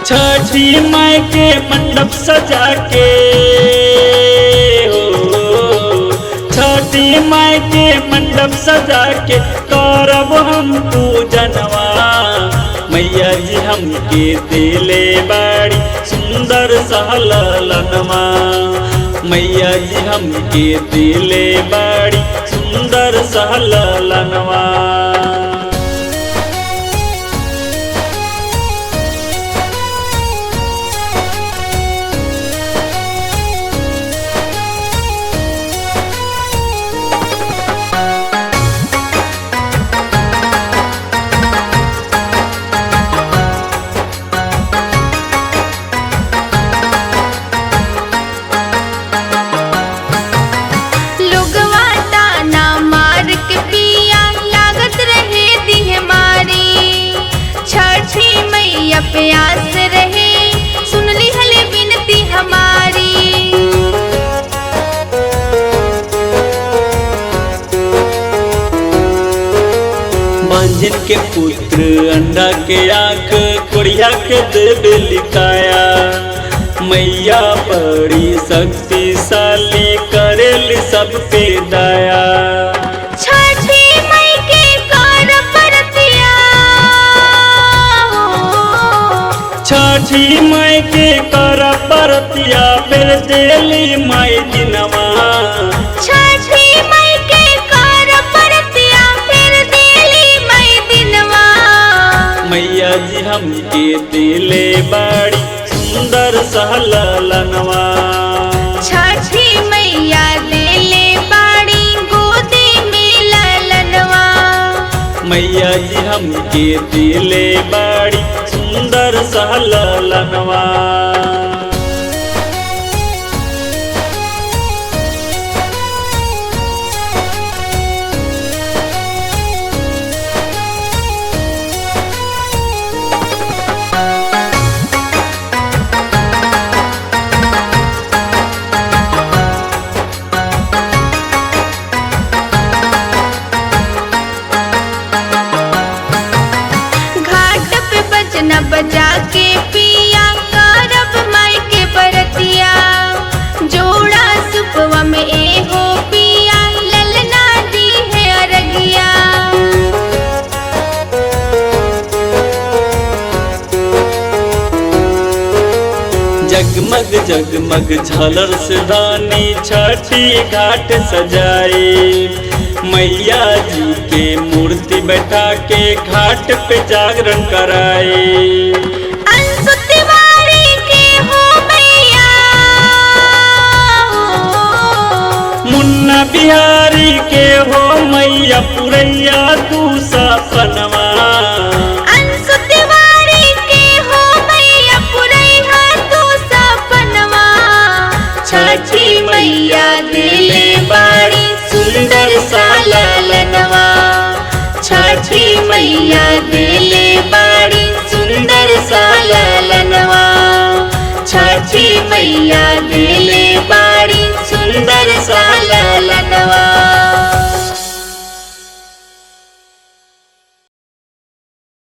छठी माई के मंडप सजा के छठी माई के मंडप सजा के करब हम पूजनवा। मैया जी हमके दिले बाड़ी सुंदर सहलनवा। मैया जी हमके दिले बाड़ी सुंदर सहलनवा। प्यास रहे सुन ली हले विनती हमारी। मांझिन के पुत्र अंडा के आँख कोड़िया के देवे लिखाया। मैया बड़ी शक्तिशाली करेली सब पे दया। छठी माई के कर परतिया फिर देली माई दिनवा। छठी माई के कर परतिया फिर देली माई दिनवा। मैया जी हमके दिले बाड़ी सुंदर सहलनवा। छठी मैया दिले बाड़ी गोदी में ललनवा। मैया जी हमके दिले बाड़ी सुंदर सहलनवा। बजना बजा के पिया करब माई के बरतिया। जोड़ा सुपवा में एहो पिया ललना दी है अरगिया। जगमग जगमग झालर से धानी छठी घाट सजाए। मैया जी के मूर्ति बैठा के घाट पे जागरण कराए। अंशु तिवारी के हो मैया मुन्ना बिहारी के हो मैया पुरैया तू सपनवा। अंशु तिवारी के हो मैया पुरैया तू सपनवा। छठी मैया दिले बाड़ी सुंदर सहलनवा। छठी मैया दिले बाड़ी सुंदर सहलनवा। छठी मैया दिले